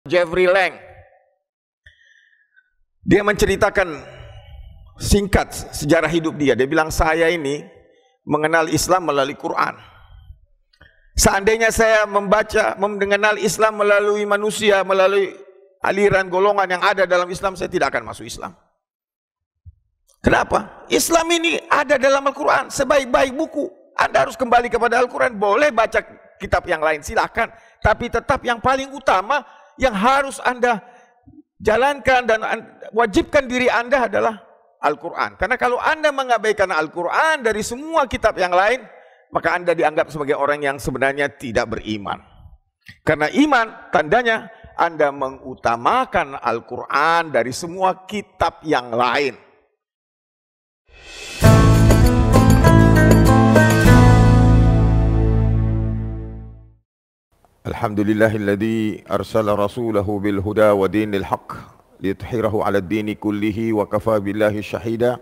Jeffrey Lang. Dia menceritakan singkat sejarah hidup dia. Dia bilang, saya ini mengenal Islam melalui Quran. Seandainya saya mengenal Islam melalui manusia, melalui aliran golongan yang ada dalam Islam, saya tidak akan masuk Islam. Kenapa? Islam ini ada dalam Al-Quran, sebaik-baik buku. Anda harus kembali kepada Al-Quran. Boleh baca kitab yang lain, silakan. Tapi tetap yang paling utama, yang harus Anda jalankan dan wajibkan diri Anda adalah Al-Quran. Karena kalau Anda mengabaikan Al-Quran dari semua kitab yang lain, maka Anda dianggap sebagai orang yang sebenarnya tidak beriman. Karena iman, tandanya Anda mengutamakan Al-Quran dari semua kitab yang lain. Alhamdulillahilladzi arsala rasulahu bil huda wa dinil haqq liyudhhirahu 'ala ad-dini kullihi wa kafa billahi shahida.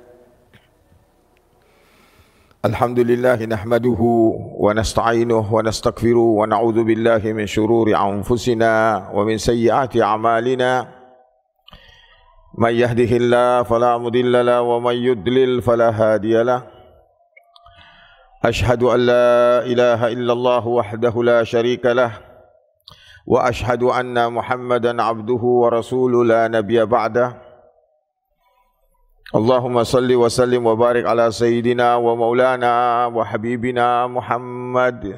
Alhamdulillah nahmaduhu wa nasta'inuhu wa nastaghfiruhu wa na'udzu billahi min shururi anfusina wa min sayyiati a'malina. May yahdihillahu fala mudilla lahu wa may yudlil fala hadiya lahu. Ashhadu an la ilaha illallah wahdahu la syarika lahu wa ashhadu anna Muhammadan abduhu wa rasuluhu la nabiyya ba'dah. Allahumma salli wa sallim wa barik ala sayyidina wa maulana wa habibina Muhammad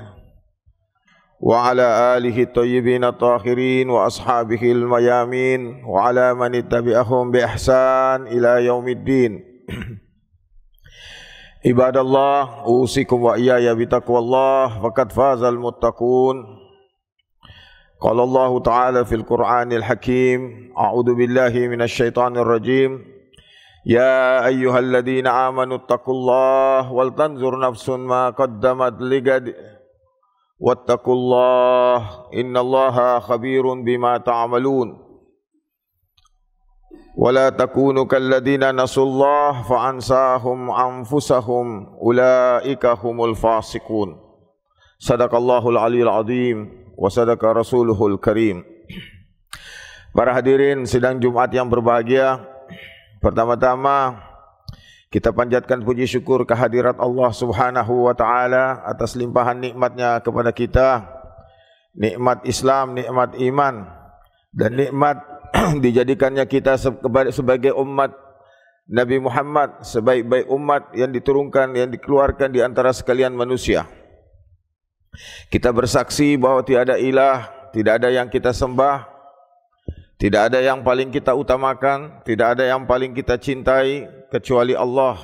wa ala alihi tayyibin at-tahirin wa ashabihi al-mayamin wa ala man ittabi'ahum bi ihsan ila yaumiddin. Ibadallah, usikum wa iyaya bitaqwallah, faqad fazal muttaqun. Qala Allah Ta'ala fil Qur'anil Hakim, a'udzu billahi minasyaitonir rajim. Ya ayyuhalladzina amanu taqullaha wal tanzur nafsun ma qaddamat ligad wattaqullaha innallaha khabirun bima ta'malun. Wala takunu kalladzina nasullaha fa'ansahum anfusahum ulaika humul fasiqun. Sadaqallahul aliyil azim wa sadaqa rasuluhul karim. Para hadirin sidang Jumat yang berbahagia, pertama-tama kita panjatkan puji syukur kehadirat Allah Subhanahu wa taala atas limpahan nikmatnya kepada kita, nikmat Islam, nikmat iman, dan nikmat dijadikannya kita sebagai umat Nabi Muhammad, sebaik-baik umat yang diturunkan, yang dikeluarkan di antara sekalian manusia. Kita bersaksi bahwa tiada ilah, tidak ada yang kita sembah, tidak ada yang paling kita utamakan, tidak ada yang paling kita cintai kecuali Allah.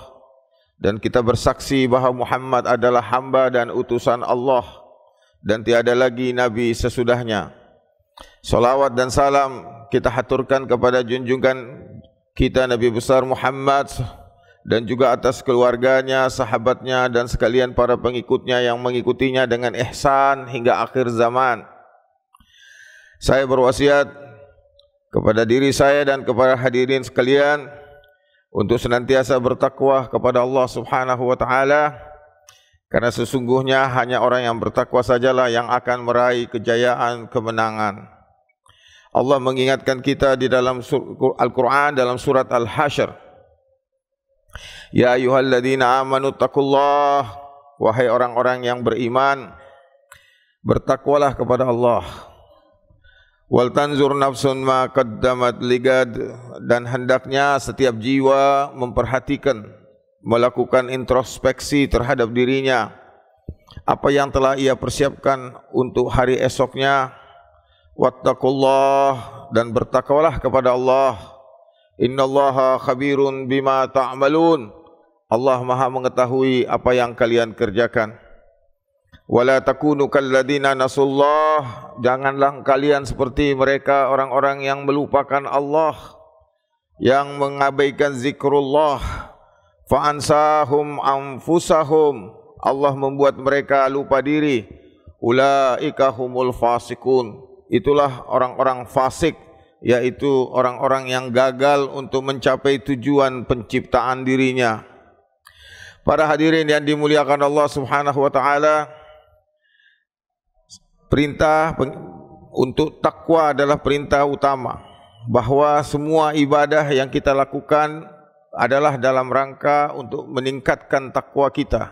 Dan kita bersaksi bahwa Muhammad adalah hamba dan utusan Allah, dan tiada lagi Nabi sesudahnya. Salawat dan salam kita haturkan kepada junjungan kita Nabi besar Muhammad, dan juga atas keluarganya, sahabatnya, dan sekalian para pengikutnya yang mengikutinya dengan ihsan hingga akhir zaman. Saya berwasiat kepada diri saya dan kepada hadirin sekalian untuk senantiasa bertakwa kepada Allah Subhanahu wa taala, karena sesungguhnya hanya orang yang bertakwa sajalah yang akan meraih kejayaan, kemenangan. Allah mengingatkan kita di dalam Al-Quran dalam surat Al-Hasyr. Ya ayyuhalladzina amanu taqullah, wahai orang-orang yang beriman, bertakwalah kepada Allah. Wal tanzur nafsun ma qaddamat ligad, dan hendaknya setiap jiwa memperhatikan, melakukan introspeksi terhadap dirinya, apa yang telah ia persiapkan untuk hari esoknya. Wattaqullah, dan bertakwalah kepada Allah. Innallaha khabirun bima ta'malun, Allah maha mengetahui apa yang kalian kerjakan. Wala takunu kalladzina nasullah, janganlah kalian seperti mereka orang-orang yang melupakan Allah, yang mengabaikan zikrullah. Fa'ansahum anfusahum, Allah membuat mereka lupa diri. Ulaika humul fasiqun, itulah orang-orang fasik, yaitu orang-orang yang gagal untuk mencapai tujuan penciptaan dirinya. Para hadirin yang dimuliakan Allah Subhanahu wa taala, perintah untuk takwa adalah perintah utama, bahwa semua ibadah yang kita lakukan adalah dalam rangka untuk meningkatkan takwa kita.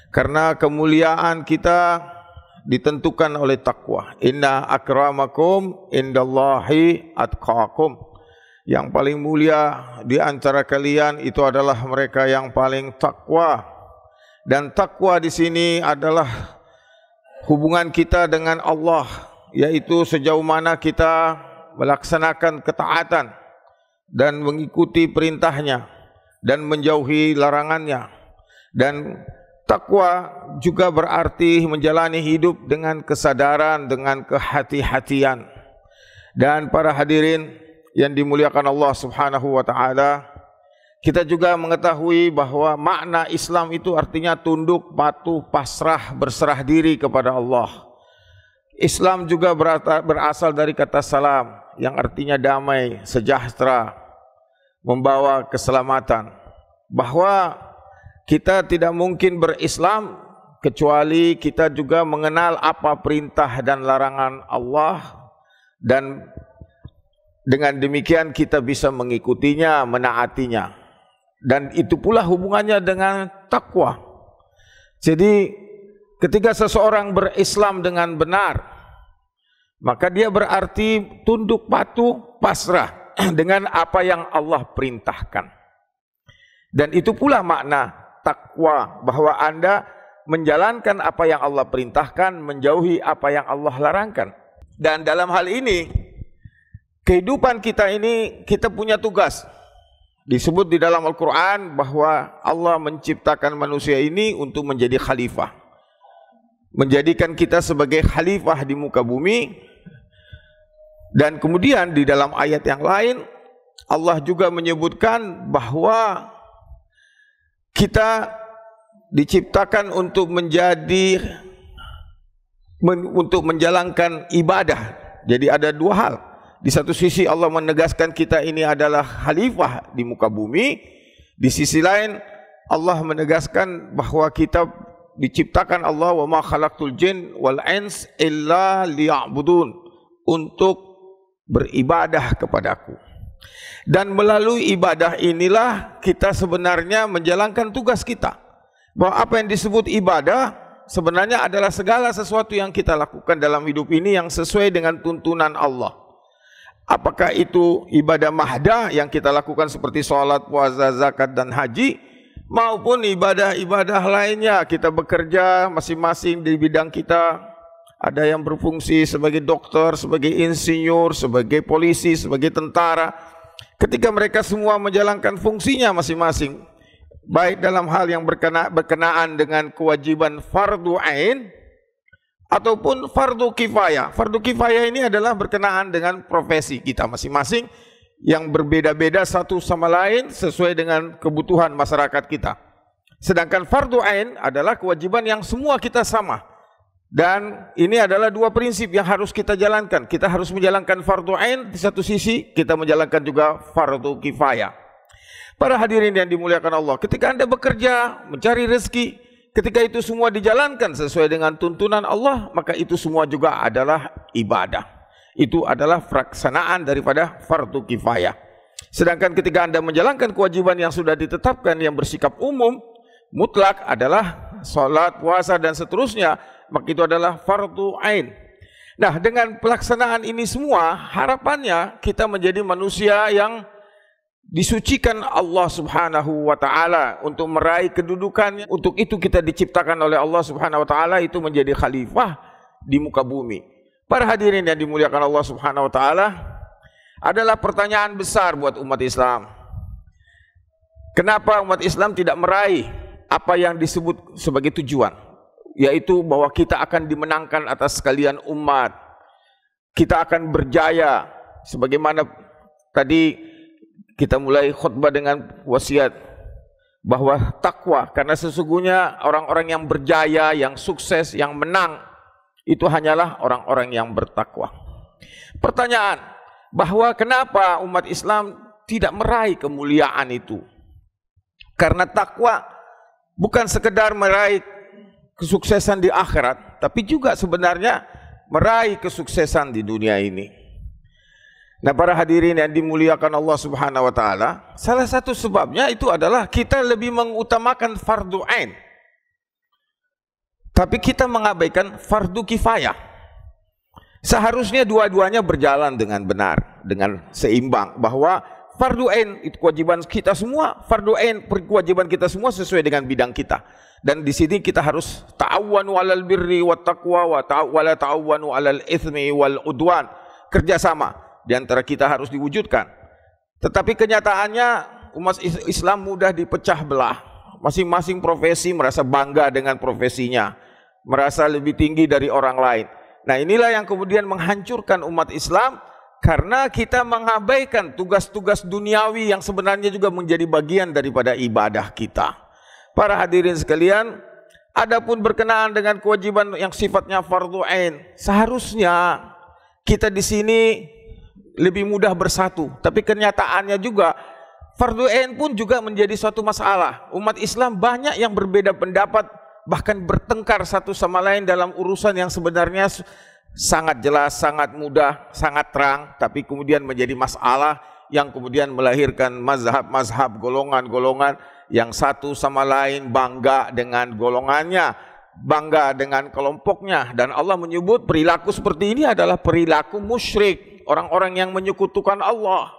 Karena kemuliaan kita ditentukan oleh takwa. Inna akramakum indallahi atqakum. Yang paling mulia di antara kalian itu adalah mereka yang paling takwa. Dan takwa di sini adalah hubungan kita dengan Allah, yaitu sejauh mana kita melaksanakan ketaatan dan mengikuti perintahnya dan menjauhi larangannya. Dan takwa juga berarti menjalani hidup dengan kesadaran, dengan kehati-hatian. Dan para hadirin yang dimuliakan Allah Subhanahu wa taala, kita juga mengetahui bahwa makna Islam itu artinya tunduk, patuh, pasrah, berserah diri kepada Allah. Islam juga berasal dari kata salam yang artinya damai, sejahtera, membawa keselamatan. Bahwa kita tidak mungkin berislam kecuali kita juga mengenal apa perintah dan larangan Allah, dan dengan demikian kita bisa mengikutinya, menaatinya. Dan itu pula hubungannya dengan takwa. Jadi ketika seseorang berislam dengan benar, maka dia berarti tunduk, patuh, pasrah dengan apa yang Allah perintahkan. Dan itu pula makna takwa, bahwa Anda menjalankan apa yang Allah perintahkan, menjauhi apa yang Allah larangkan. Dan dalam hal ini, kehidupan kita ini, kita punya tugas. Disebut di dalam Al-Quran bahwa Allah menciptakan manusia ini untuk menjadi khalifah, menjadikan kita sebagai khalifah di muka bumi. Dan kemudian di dalam ayat yang lain Allah juga menyebutkan bahwa kita diciptakan untuk menjalankan ibadah. Jadi ada dua hal. Di satu sisi Allah menegaskan kita ini adalah khalifah di muka bumi. Di sisi lain Allah menegaskan bahwa kita diciptakan Allah, wa ma khalaqtul jin wal ins illa liya'budun, untuk beribadah kepadaku. Dan melalui ibadah inilah kita sebenarnya menjalankan tugas kita. Bahwa apa yang disebut ibadah sebenarnya adalah segala sesuatu yang kita lakukan dalam hidup ini yang sesuai dengan tuntunan Allah. Apakah itu ibadah mahdah yang kita lakukan seperti sholat, puasa, zakat, dan haji, maupun ibadah-ibadah lainnya. Kita bekerja masing-masing di bidang kita. Ada yang berfungsi sebagai dokter, sebagai insinyur, sebagai polisi, sebagai tentara. Ketika mereka semua menjalankan fungsinya masing-masing, baik dalam hal yang berkenaan dengan kewajiban fardu ain ataupun fardu kifayah. Fardu kifayah ini adalah berkenaan dengan profesi kita masing-masing yang berbeda-beda satu sama lain sesuai dengan kebutuhan masyarakat kita. Sedangkan fardu ain adalah kewajiban yang semua kita sama. Dan ini adalah dua prinsip yang harus kita jalankan. Kita harus menjalankan fardu ain, di satu sisi kita menjalankan juga fardu kifayah. Para hadirin yang dimuliakan Allah, ketika Anda bekerja, mencari rezeki, ketika itu semua dijalankan sesuai dengan tuntunan Allah, maka itu semua juga adalah ibadah. Itu adalah pelaksanaan daripada fardu kifayah. Sedangkan ketika Anda menjalankan kewajiban yang sudah ditetapkan yang bersikap umum, mutlak adalah salat, puasa, dan seterusnya, maka itu adalah fardu ain. Nah, dengan pelaksanaan ini semua, harapannya kita menjadi manusia yang disucikan Allah Subhanahu wa taala untuk meraih kedudukannya. Untuk itu kita diciptakan oleh Allah Subhanahu wa taala itu menjadi khalifah di muka bumi. Para hadirin yang dimuliakan Allah Subhanahu wa taala, adalah pertanyaan besar buat umat Islam. Kenapa umat Islam tidak meraih apa yang disebut sebagai tujuan, yaitu bahwa kita akan dimenangkan atas sekalian umat. Kita akan berjaya sebagaimana tadi kita mulai khutbah dengan wasiat bahwa takwa, karena sesungguhnya orang-orang yang berjaya, yang sukses, yang menang itu hanyalah orang-orang yang bertakwa. Pertanyaan bahwa kenapa umat Islam tidak meraih kemuliaan itu? Karena takwa bukan sekedar meraih kesuksesan di akhirat, tapi juga sebenarnya meraih kesuksesan di dunia ini. Nah, para hadirin yang dimuliakan Allah Subhanahu wa taala, salah satu sebabnya itu adalah kita lebih mengutamakan fardu ain. Tapi kita mengabaikan fardu kifayah. Seharusnya dua-duanya berjalan dengan benar, dengan seimbang, bahwa fardu ain itu kewajiban kita semua, fardu ain kewajiban kita semua sesuai dengan bidang kita. Dan di sini kita harus ta'awwanu 'alal birri wat taqwa wa ta'awwanu 'alal itsmi wal udwan. Kerjasama di antara kita harus diwujudkan. Tetapi kenyataannya umat Islam mudah dipecah belah. Masing-masing profesi merasa bangga dengan profesinya, merasa lebih tinggi dari orang lain. Nah, inilah yang kemudian menghancurkan umat Islam, karena kita mengabaikan tugas-tugas duniawi yang sebenarnya juga menjadi bagian daripada ibadah kita. Para hadirin sekalian, adapun berkenaan dengan kewajiban yang sifatnya fardhu ain, seharusnya kita di sini lebih mudah bersatu, tapi kenyataannya juga fardhu ain pun juga menjadi suatu masalah. Umat Islam banyak yang berbeda pendapat, bahkan bertengkar satu sama lain dalam urusan yang sebenarnya sangat jelas, sangat mudah, sangat terang, tapi kemudian menjadi masalah yang kemudian melahirkan mazhab-mazhab, golongan-golongan yang satu sama lain bangga dengan golongannya, bangga dengan kelompoknya. Dan Allah menyebut perilaku seperti ini adalah perilaku musyrik, orang-orang yang menyekutukan Allah.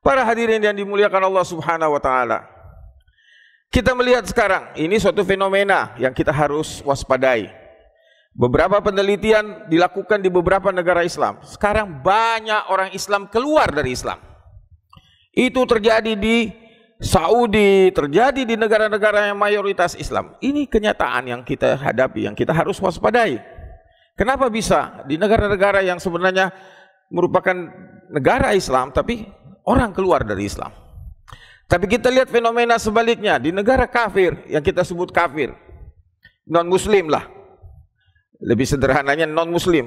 Para hadirin yang dimuliakan Allah Subhanahu wa taala, kita melihat sekarang ini suatu fenomena yang kita harus waspadai. Beberapa penelitian dilakukan di beberapa negara Islam. Sekarang banyak orang Islam keluar dari Islam. Itu terjadi di Saudi, terjadi di negara-negara yang mayoritas Islam. Ini kenyataan yang kita hadapi, yang kita harus waspadai. Kenapa bisa di negara-negara yang sebenarnya merupakan negara Islam, tapi orang keluar dari Islam? Tapi kita lihat fenomena sebaliknya di negara kafir, yang kita sebut kafir, non-muslim lah, lebih sederhananya non-muslim.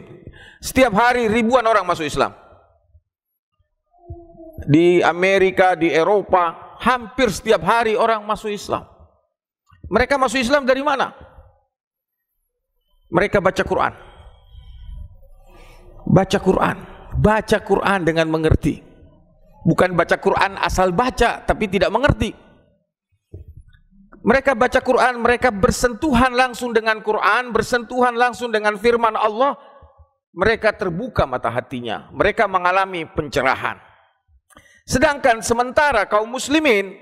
Setiap hari ribuan orang masuk Islam. Di Amerika, di Eropa, hampir setiap hari orang masuk Islam. Mereka masuk Islam dari mana? Mereka baca Quran. Baca Quran. Baca Quran dengan mengerti. Bukan baca Quran asal baca tapi tidak mengerti. Mereka baca Quran, mereka bersentuhan langsung dengan Quran, bersentuhan langsung dengan firman Allah. Mereka terbuka mata hatinya, mereka mengalami pencerahan. Sedangkan sementara kaum muslimin,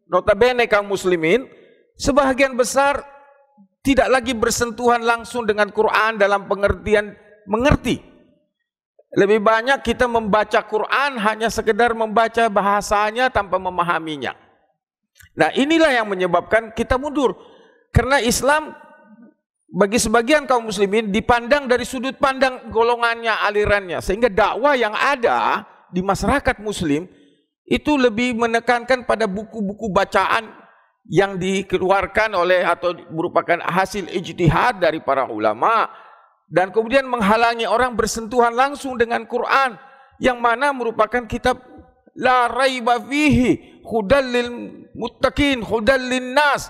notabene kaum muslimin, sebahagian besar tidak lagi bersentuhan langsung dengan Quran dalam pengertian mengerti. Lebih banyak kita membaca Quran hanya sekedar membaca bahasanya tanpa memahaminya. Nah, inilah yang menyebabkan kita mundur. Karena Islam bagi sebagian kaum muslimin dipandang dari sudut pandang golongannya, alirannya. Sehingga dakwah yang ada di masyarakat muslim itu lebih menekankan pada buku-buku bacaan yang dikeluarkan oleh atau merupakan hasil ijtihad dari para ulama, dan kemudian menghalangi orang bersentuhan langsung dengan Quran yang mana merupakan kitab la raiba fihi hudal lil muttaqin hudal lin nas,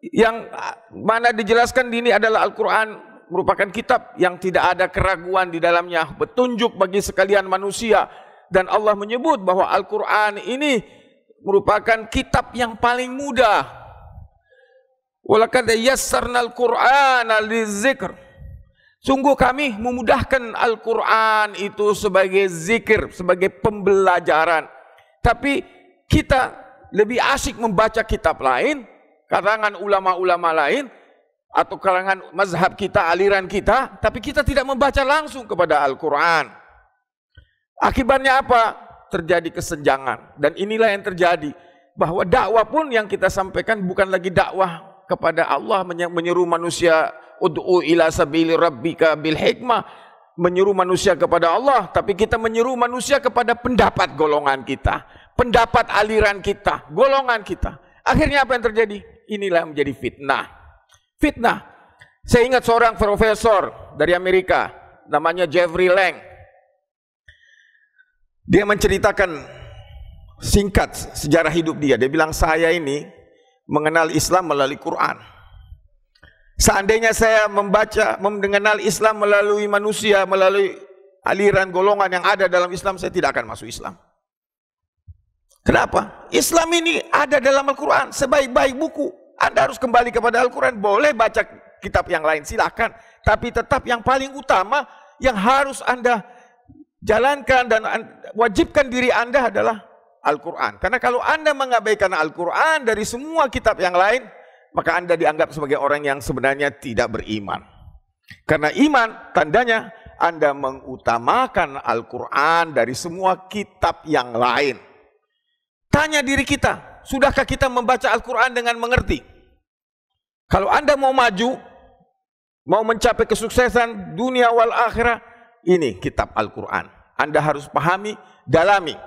yang mana dijelaskan ini adalah Al-Quran merupakan kitab yang tidak ada keraguan di dalamnya, petunjuk bagi sekalian manusia. Dan Allah menyebut bahwa Al-Quran ini merupakan kitab yang paling mudah. Walaqad yassarnal Qur'ana lizikr. Sungguh kami memudahkan Al-Quran itu sebagai zikir, sebagai pembelajaran. Tapi kita lebih asyik membaca kitab lain, karangan ulama-ulama lain, atau karangan mazhab kita, aliran kita, tapi kita tidak membaca langsung kepada Al-Quran. Akibatnya apa? Terjadi kesenjangan. Dan inilah yang terjadi, bahwa dakwah pun yang kita sampaikan bukan lagi dakwah kepada Allah, menyeru manusia ud'u ila sabili rabbika bil hikmah, menyeru manusia kepada Allah, tapi kita menyeru manusia kepada pendapat golongan kita, pendapat aliran kita, golongan kita. Akhirnya apa yang terjadi? Inilah yang menjadi fitnah. Fitnah. Saya ingat seorang profesor dari Amerika, namanya Jeffrey Lang. Dia menceritakan singkat sejarah hidup dia. Dia bilang, saya ini mengenal Islam melalui Quran. Seandainya saya mengenal Islam melalui manusia, melalui aliran golongan yang ada dalam Islam, saya tidak akan masuk Islam. Kenapa? Islam ini ada dalam Al-Quran, sebaik-baik buku. Anda harus kembali kepada Al-Quran. Boleh baca kitab yang lain, silakan. Tapi tetap yang paling utama, yang harus Anda jalankan dan wajibkan diri Anda adalah Al-Quran. Karena kalau Anda mengabaikan Al-Quran dari semua kitab yang lain, maka Anda dianggap sebagai orang yang sebenarnya tidak beriman. Karena iman, tandanya Anda mengutamakan Al-Quran dari semua kitab yang lain. Tanya diri kita, sudahkah kita membaca Al-Quran dengan mengerti? Kalau Anda mau maju, mau mencapai kesuksesan dunia wal akhirah, ini kitab Al-Quran. Anda harus pahami, dalami.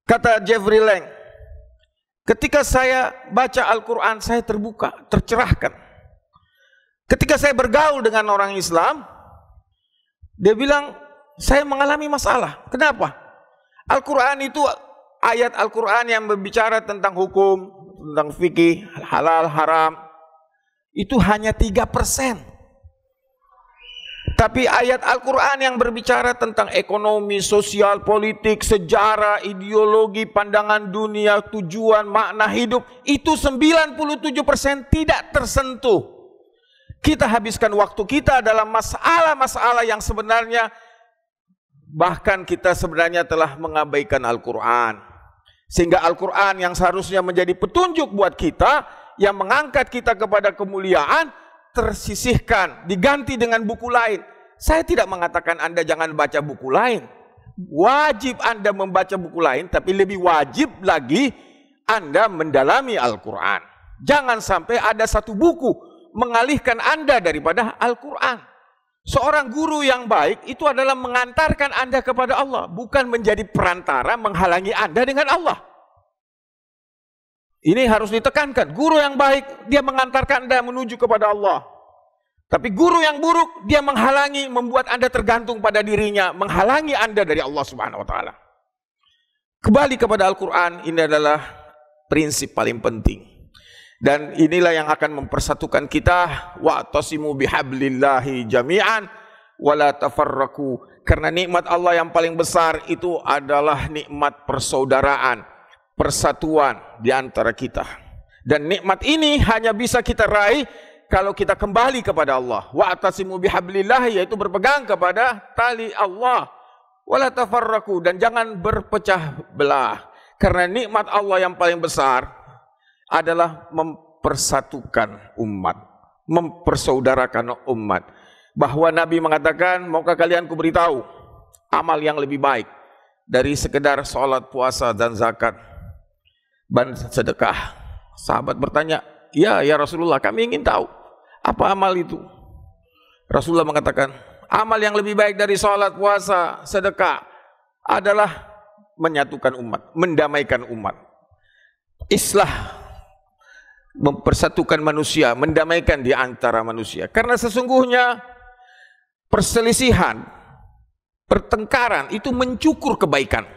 Kata Jeffrey Lang, ketika saya baca Al-Quran, saya terbuka, tercerahkan. Ketika saya bergaul dengan orang Islam, dia bilang, saya mengalami masalah. Kenapa? Al-Quran itu ayat Al-Quran yang berbicara tentang hukum, tentang fikih, halal, haram, itu hanya 3%. Tapi ayat Al-Quran yang berbicara tentang ekonomi, sosial, politik, sejarah, ideologi, pandangan dunia, tujuan, makna hidup, itu 97% tidak tersentuh. Kita habiskan waktu kita dalam masalah-masalah yang sebenarnya, bahkan kita sebenarnya telah mengabaikan Al-Quran. Sehingga Al-Quran yang seharusnya menjadi petunjuk buat kita, yang mengangkat kita kepada kemuliaan, tersisihkan, diganti dengan buku lain. Saya tidak mengatakan Anda jangan baca buku lain. Wajib Anda membaca buku lain, tapi lebih wajib lagi Anda mendalami Al-Quran. Jangan sampai ada satu buku mengalihkan Anda daripada Al-Quran. Seorang guru yang baik itu adalah mengantarkan Anda kepada Allah, bukan menjadi perantara menghalangi Anda dengan Allah. Ini harus ditekankan. Guru yang baik, dia mengantarkan Anda menuju kepada Allah. Tapi guru yang buruk, dia menghalangi, membuat Anda tergantung pada dirinya, menghalangi Anda dari Allah Subhanahu wa Ta'ala. Kembali kepada Al-Quran, ini adalah prinsip paling penting. Dan inilah yang akan mempersatukan kita. Wa'tasimu bihablillahi jami'an wala tafarraku. Karena nikmat Allah yang paling besar itu adalah nikmat persaudaraan, persatuan di antara kita. Dan nikmat ini hanya bisa kita raih kalau kita kembali kepada Allah. Wa'tasimu bihablillahi, yaitu berpegang kepada tali Allah. Wala tafarraku, dan jangan berpecah belah. Karena nikmat Allah yang paling besar adalah mempersatukan umat, mempersaudarakan umat. Bahwa Nabi mengatakan, maukah kalian kuberitahu amal yang lebih baik dari sekedar sholat, puasa, dan zakat, dan sedekah? Sahabat bertanya, ya Rasulullah, kami ingin tahu apa amal itu. Rasulullah mengatakan, amal yang lebih baik dari sholat, puasa, sedekah adalah menyatukan umat, mendamaikan umat. Islah, mempersatukan manusia, mendamaikan di antara manusia. Karena sesungguhnya perselisihan, pertengkaran itu mencukur kebaikan.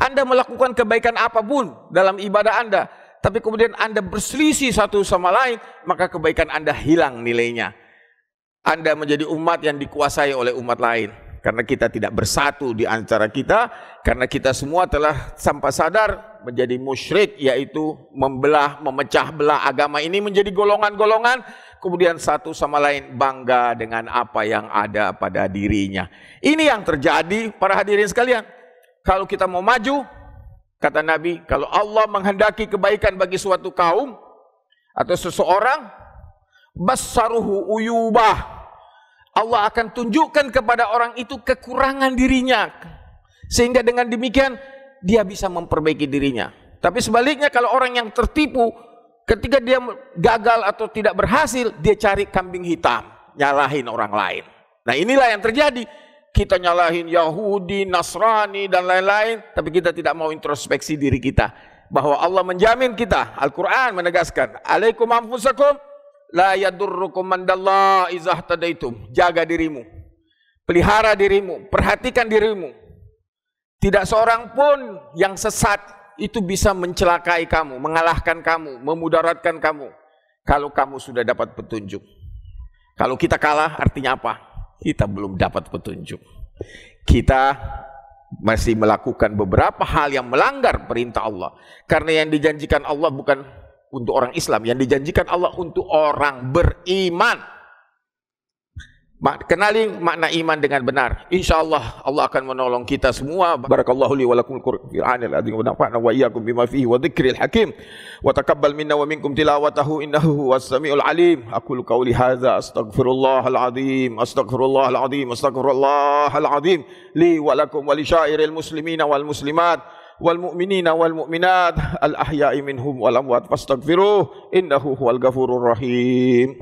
Anda melakukan kebaikan apapun dalam ibadah Anda, tapi kemudian Anda berselisih satu sama lain, maka kebaikan Anda hilang nilainya. Anda menjadi umat yang dikuasai oleh umat lain. Karena kita tidak bersatu di antara kita, karena kita semua telah sampai sadar menjadi musyrik, yaitu membelah, memecah belah agama ini menjadi golongan-golongan, kemudian satu sama lain bangga dengan apa yang ada pada dirinya. Ini yang terjadi, para hadirin sekalian. Kalau kita mau maju, kata Nabi, kalau Allah menghendaki kebaikan bagi suatu kaum atau seseorang, bassaruhu uyubah, Allah akan tunjukkan kepada orang itu kekurangan dirinya, sehingga dengan demikian dia bisa memperbaiki dirinya. Tapi sebaliknya, kalau orang yang tertipu, ketika dia gagal atau tidak berhasil, dia cari kambing hitam, nyalahin orang lain. Nah, inilah yang terjadi. Kita nyalahin Yahudi, Nasrani, dan lain-lain, tapi kita tidak mau introspeksi diri kita, bahwa Allah menjamin kita. Al-Quran menegaskan, alaikum anfusakum la yadurrukum man dalla idza ihtadaitum. Jaga dirimu, pelihara dirimu, perhatikan dirimu. Tidak seorang pun yang sesat itu bisa mencelakai kamu, mengalahkan kamu, memudaratkan kamu, kalau kamu sudah dapat petunjuk. Kalau kita kalah artinya apa? Kita belum dapat petunjuk. Kita masih melakukan beberapa hal yang melanggar perintah Allah. Karena yang dijanjikan Allah bukan untuk orang Islam, yang dijanjikan Allah untuk orang beriman. Kenali makna iman dengan benar. InsyaAllah Allah akan menolong kita semua. Barakallahu li wa lakum al-Qur'anil azim wa nafa'na wa iyyakum bima fihi wa dzikril hakim wa taqabbal minna wa minkum tilawatahu innahu huwas samiul alim. Aqulu qawli hadza astaghfirullahal azim astaghfirullahal azim li wa lakum wa li syairil muslimina wal muslimat wal mu'minina wal mu'minat al ahya'i minhum wal amwat fastaghfiruh innahu huwal ghafurur rahim.